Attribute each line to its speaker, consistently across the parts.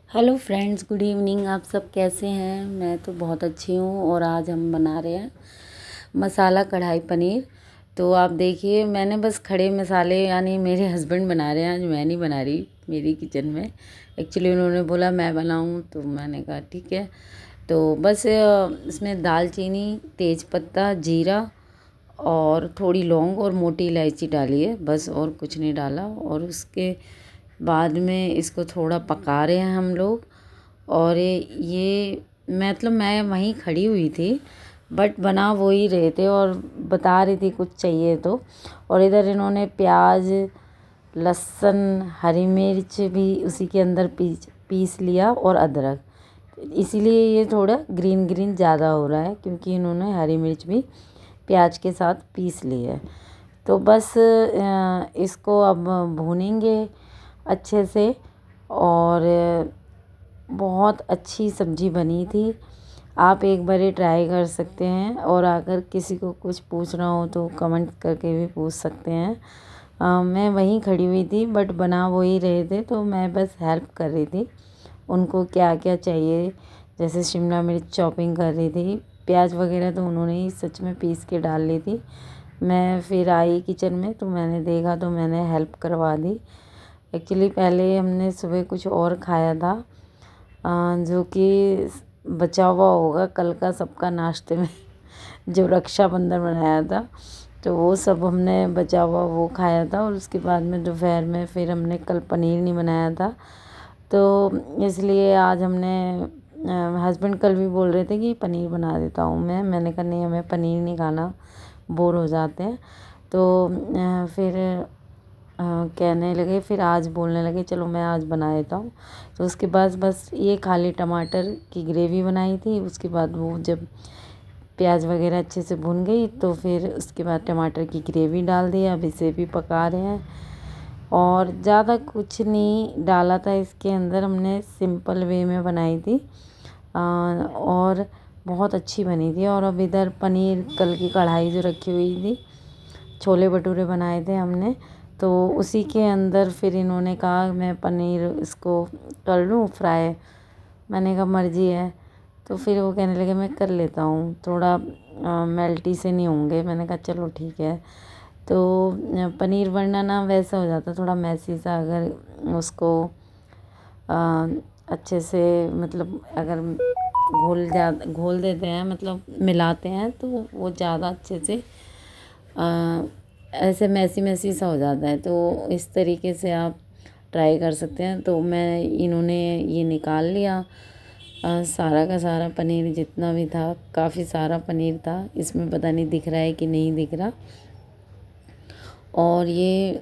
Speaker 1: Hello friends, good evening. आप सब कैसे हैं? मैं तो बहुत अच्छी हूँ। और आज हम बना रहे हैं मसाला कढ़ाई पनीर। तो आप देखिए, मैंने बस खड़े मसाले यानी मेरे हस्बैंड बना रहे हैं, आज मैं नहीं बना रही मेरी किचन में। एक्चुअली उन्होंने बोला मैं बनाऊँ, तो मैंने कहा ठीक है। तो बस इसमें दालचीनी, तेज़पत्ता, जीरा और थोड़ी लौंग और मोटी इलायची डाली है, बस और कुछ नहीं डाला। और उसके बाद में इसको थोड़ा पका रहे हैं हम लोग। और ये मतलब मैं वहीं खड़ी हुई थी, बट बना वो ही रहे थे और बता रही थी कुछ चाहिए तो। और इधर इन्होंने प्याज, लहसुन, हरी मिर्च भी उसी के अंदर पीस लिया और अदरक। इसीलिए ये थोड़ा ग्रीन ग्रीन ज़्यादा हो रहा है, क्योंकि इन्होंने हरी मिर्च भी प्याज के साथ पीस ली है। तो बस इसको अब भूनेंगे अच्छे से। और बहुत अच्छी सब्ज़ी बनी थी। आप एक बार ट्राई कर सकते हैं। और अगर किसी को कुछ पूछना हो तो कमेंट करके भी पूछ सकते हैं। मैं वहीं खड़ी हुई थी, बट बना वो ही रहे थे, तो मैं बस हेल्प कर रही थी उनको क्या क्या चाहिए। जैसे शिमला मिर्च चॉपिंग कर रही थी, प्याज वगैरह तो उन्होंने ही सच में पीस के डाल ली थी। मैं फिर आई किचन में, तो मैंने देखा तो मैंने हेल्प करवा दी। एक्चुअली पहले हमने सुबह कुछ और खाया था, जो कि बचा हुआ होगा कल का सबका नाश्ते में जो रक्षाबंधन बनाया था, तो वो सब हमने बचा हुआ वो खाया था। और उसके बाद में दोपहर में फिर हमने कल पनीर नहीं बनाया था, तो इसलिए आज हमने हस्बैंड कल भी बोल रहे थे कि पनीर बना देता हूँ मैंने कहा नहीं, हमें पनीर नहीं खाना, बोर हो जाते हैं। तो फिर कहने लगे, फिर आज बोलने लगे चलो मैं आज बना देता हूँ। तो उसके बाद बस ये खाली टमाटर की ग्रेवी बनाई थी। उसके बाद वो जब प्याज वगैरह अच्छे से भुन गई, तो फिर उसके बाद टमाटर की ग्रेवी डाल दी। अब इसे भी पका रहे हैं। और ज़्यादा कुछ नहीं डाला था इसके अंदर, हमने सिंपल वे में बनाई थी। और बहुत अच्छी बनी थी। और अब इधर पनीर कल की कढ़ाई जो रखी हुई थी, छोले भटूरे बनाए थे हमने, तो उसी के अंदर फिर इन्होंने कहा मैं पनीर इसको कर लूँ फ्राई। मैंने कहा मर्जी है। तो फिर वो कहने लगे मैं कर लेता हूँ, थोड़ा मेल्टी से नहीं होंगे। मैंने कहा चलो ठीक है। तो पनीर वरना ना वैसा हो जाता थोड़ा मैसी सा, अगर उसको अच्छे से मतलब अगर घोल देते हैं, मतलब मिलाते हैं, तो वो ज़्यादा अच्छे से ऐसे मैसी मैसी सा हो जाता है। तो इस तरीके से आप ट्राई कर सकते हैं। तो इन्होंने ये निकाल लिया सारा का सारा पनीर जितना भी था, काफ़ी सारा पनीर था इसमें, पता नहीं दिख रहा है कि नहीं दिख रहा। और ये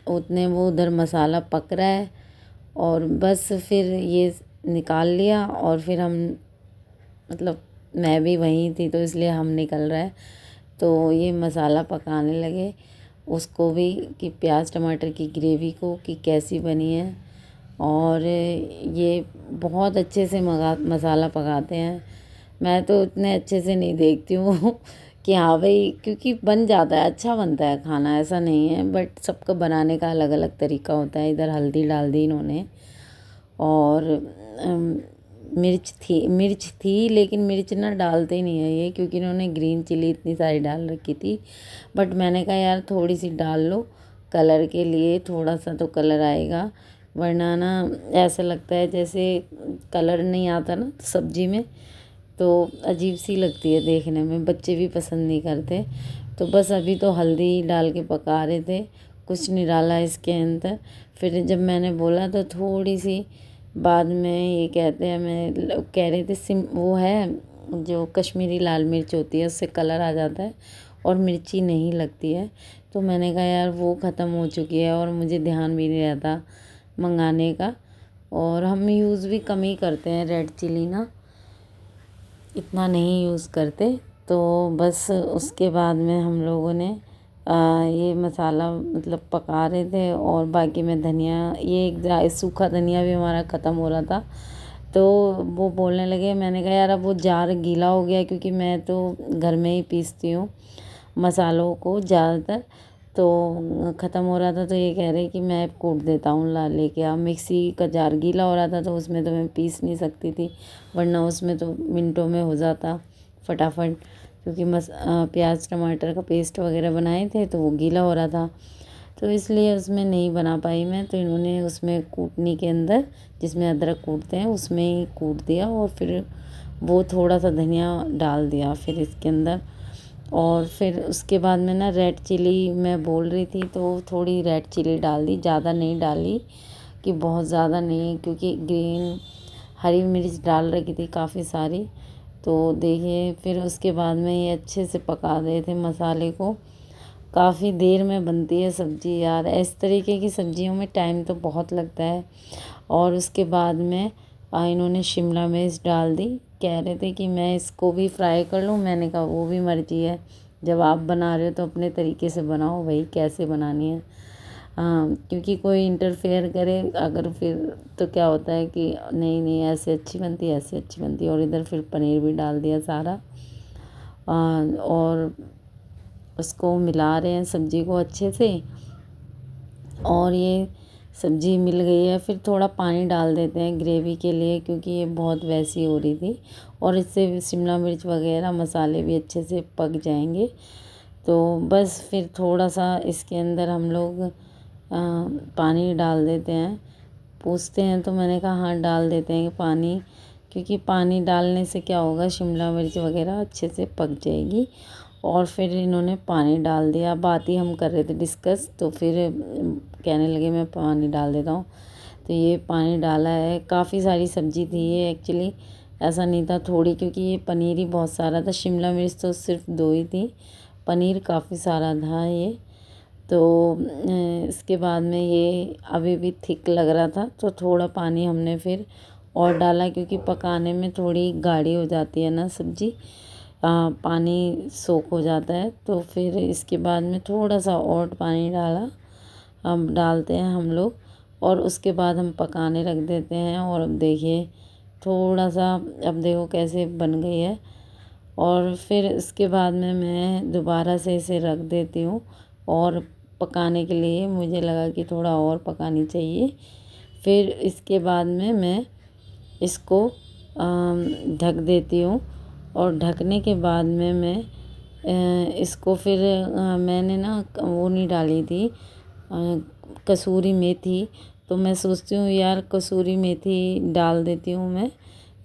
Speaker 1: उतने वो उधर मसाला पक रहा है। और बस फिर ये निकाल लिया। और फिर हम मतलब मैं भी वहीं थी, तो इसलिए हम निकल रहा है। तो ये मसाला पकाने लगे उसको भी, कि प्याज टमाटर की ग्रेवी को कि कैसी बनी है। और ये बहुत अच्छे से मसाला पकाते हैं। मैं तो इतने अच्छे से नहीं देखती हूँ कि हाँ भाई, क्योंकि बन जाता है, अच्छा बनता है खाना, ऐसा नहीं है, बट सबका बनाने का अलग अलग तरीका होता है। इधर हल्दी डाल दी इन्होंने। और मिर्च थी, लेकिन मिर्च ना डालते ही नहीं है ये, क्योंकि इन्होंने ग्रीन चिली इतनी सारी डाल रखी थी। बट मैंने कहा यार थोड़ी सी डाल लो, कलर के लिए थोड़ा सा तो कलर आएगा, वरना ना ऐसा लगता है जैसे कलर नहीं आता ना सब्जी में, तो अजीब सी लगती है देखने में, बच्चे भी पसंद नहीं करते। तो बस अभी तो हल्दी डाल के पका रहे थे, कुछ नहीं डाला इसके अंदर। फिर जब मैंने बोला तो थोड़ी सी बाद में ये कहते हैं, मैं कह रहे थे वो है जो कश्मीरी लाल मिर्च होती है, उससे कलर आ जाता है और मिर्ची नहीं लगती है। तो मैंने कहा यार वो ख़त्म हो चुकी है और मुझे ध्यान भी नहीं रहता मंगाने का। और हम यूज़ भी कम ही करते हैं रेड चिली ना, इतना नहीं यूज़ करते। तो बस उसके बाद में हम लोगों ने ये मसाला मतलब पका रहे थे। और बाकी में धनिया, ये एक सूखा धनिया भी हमारा ख़त्म हो रहा था, तो वो बोलने लगे। मैंने कहा यार अब वो जार गीला हो गया, क्योंकि मैं तो घर में ही पीसती हूँ मसालों को ज़्यादातर। तो ख़त्म हो रहा था, तो ये कह रहे कि मैं कूट देता हूँ, ला लेके आ। मिक्सी का जार गीला हो रहा था तो उसमें तो मैं पीस नहीं सकती थी, वरना उसमें तो मिनटों में हो जाता फटाफट, क्योंकि प्याज टमाटर का पेस्ट वगैरह बनाए थे तो वो गीला हो रहा था, तो इसलिए उसमें नहीं बना पाई मैं। तो इन्होंने उसमें कूटनी के अंदर, जिसमें अदरक कूटते हैं, उसमें ही कूट दिया, और फिर वो थोड़ा सा धनिया डाल दिया फिर इसके अंदर। और फिर उसके बाद में ना रेड चिली मैं बोल रही थी, तो थोड़ी रेड चिली डाल दी, ज़्यादा नहीं डाली कि बहुत ज़्यादा नहीं, क्योंकि ग्रीन हरी मिर्च डाल रखी थी काफ़ी सारी। तो देखिए फिर उसके बाद में ये अच्छे से पका रहे थे मसाले को। काफ़ी देर में बनती है सब्ज़ी यार, इस तरीके की सब्जियों में टाइम तो बहुत लगता है। और उसके बाद में इन्होंने शिमला मिर्च डाल दी, कह रहे थे कि मैं इसको भी फ्राई कर लूँ, मैंने कहा वो भी मर्जी है, जब आप बना रहे हो तो अपने तरीके से बनाओ भाई, कैसे बनानी है। हाँ, क्योंकि कोई इंटरफेयर करे अगर फिर तो क्या होता है कि नहीं नहीं ऐसे अच्छी बनती है, ऐसे अच्छी बनती है। और इधर फिर पनीर भी डाल दिया सारा, और उसको मिला रहे हैं सब्ज़ी को अच्छे से। और ये सब्ज़ी मिल गई है, फिर थोड़ा पानी डाल देते हैं ग्रेवी के लिए, क्योंकि ये बहुत वैसी हो रही थी, और इससे शिमला मिर्च वगैरह मसाले भी अच्छे से पक जाएंगे। तो बस फिर थोड़ा सा इसके अंदर हम लोग पानी डाल देते हैं। पूछते हैं तो मैंने कहा हाँ डाल देते हैं पानी, क्योंकि पानी डालने से क्या होगा, शिमला मिर्च वगैरह अच्छे से पक जाएगी। और फिर इन्होंने पानी डाल दिया, बात ही हम कर रहे थे डिस्कस, तो फिर कहने लगे मैं पानी डाल देता हूँ। तो ये पानी डाला है, काफ़ी सारी सब्ज़ी थी ये एक्चुअली, ऐसा नहीं था थोड़ी, क्योंकि ये पनीर ही बहुत सारा था, शिमला मिर्च तो सिर्फ 2 ही थी, पनीर काफ़ी सारा था ये। तो इसके बाद में ये अभी भी थिक लग रहा था, तो थोड़ा पानी हमने फिर और डाला, क्योंकि पकाने में थोड़ी गाढ़ी हो जाती है ना सब्ज़ी, पानी सोख हो जाता है। तो फिर इसके बाद में थोड़ा सा और पानी डाला, अब डालते हैं हम लोग, और उसके बाद हम पकाने रख देते हैं। और अब देखिए थोड़ा सा, अब देखो कैसे बन गई है। और फिर इसके बाद में मैं दोबारा से इसे रख देती हूँ, और पकाने के लिए मुझे लगा कि थोड़ा और पकानी चाहिए। फिर इसके बाद में मैं इसको ढक देती हूँ, और ढकने के बाद में मैं इसको फिर मैंने ना वो नहीं डाली थी, कसूरी मेथी, तो मैं सोचती हूँ यार कसूरी मेथी डाल देती हूँ मैं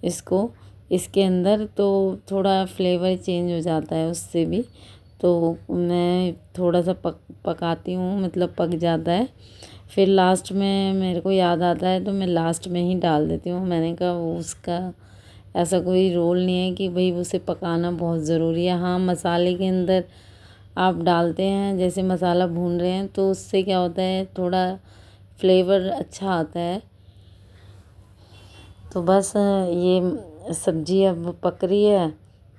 Speaker 1: इसको इसके अंदर, तो थोड़ा फ्लेवर चेंज हो जाता है उससे भी। तो मैं थोड़ा सा पकाती हूँ, मतलब पक जाता है, फिर लास्ट में मेरे को याद आता है तो मैं लास्ट में ही डाल देती हूँ। मैंने कहा वो उसका ऐसा कोई रोल नहीं है कि भाई उसे पकाना बहुत ज़रूरी है। हाँ, मसाले के अंदर आप डालते हैं, जैसे मसाला भून रहे हैं तो उससे क्या होता है, थोड़ा फ्लेवर अच्छा आता है। तो बस ये सब्ज़ी अब पक रही है,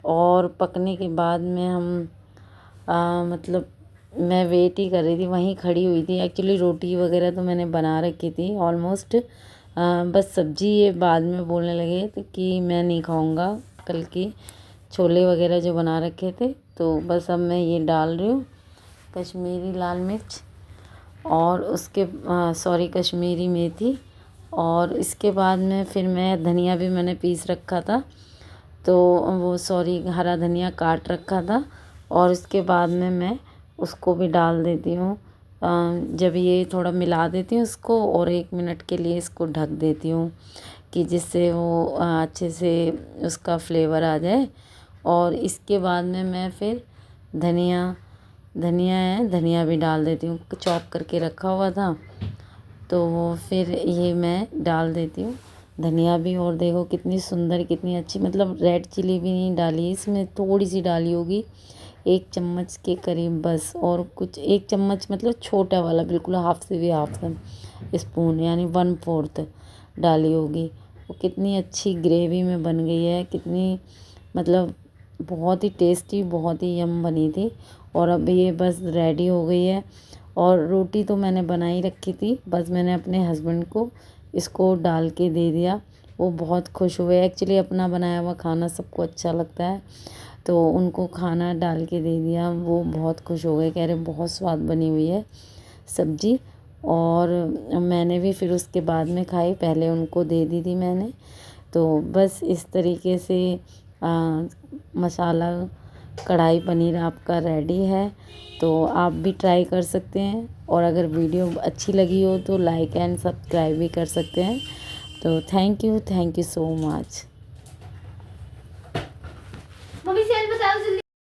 Speaker 1: और पकने के बाद में हम मतलब मैं वेट ही कर रही थी, वहीं खड़ी हुई थी। एक्चुअली रोटी वगैरह तो मैंने बना रखी थी ऑलमोस्ट, बस सब्ज़ी ये बाद में बोलने लगे तो कि मैं नहीं खाऊंगा, कल की छोले वगैरह जो बना रखे थे। तो बस अब मैं ये डाल रही हूँ कश्मीरी लाल मिर्च, और उसके सॉरी कश्मीरी मेथी, और इसके बाद में फिर मैं धनिया भी मैंने पीस रखा था, तो वो सॉरी हरा धनिया काट रखा था, और इसके बाद में मैं उसको भी डाल देती हूँ। जब ये थोड़ा मिला देती हूँ इसको, और 1 मिनट के लिए इसको ढक देती हूँ, कि जिससे वो अच्छे से उसका फ्लेवर आ जाए। और इसके बाद में मैं फिर धनिया धनिया है, धनिया भी डाल देती हूँ, चॉप करके रखा हुआ था, तो फिर ये मैं डाल देती हूँ धनिया भी। और देखो कितनी सुंदर, कितनी अच्छी, मतलब रेड चिली भी नहीं डाली इसमें, थोड़ी सी डाली होगी, 1 चम्मच के करीब बस, और कुछ 1 चम्मच मतलब छोटा वाला, बिल्कुल हाफ से भी हाफ स्पून, यानी 1/4 डाली होगी। वो कितनी अच्छी ग्रेवी में बन गई है, कितनी मतलब बहुत ही टेस्टी, बहुत ही यम बनी थी। और अब ये बस रेडी हो गई है। और रोटी तो मैंने बनाई रखी थी, बस मैंने अपने हस्बैंड को इसको डाल के दे दिया, वो बहुत खुश हुए। एक्चुअली अपना बनाया हुआ खाना सबको अच्छा लगता है, तो उनको खाना डाल के दे दिया, वो बहुत खुश हो गए, कह रहे बहुत स्वाद बनी हुई है सब्ज़ी। और मैंने भी फिर उसके बाद में खाई, पहले उनको दे दी थी मैंने। तो बस इस तरीके से मसाला कढ़ाई पनीर आपका रेडी है। तो आप भी ट्राई कर सकते हैं, और अगर वीडियो अच्छी लगी हो तो लाइक एंड सब्सक्राइब भी कर सकते हैं। तो थैंक यू सो मच।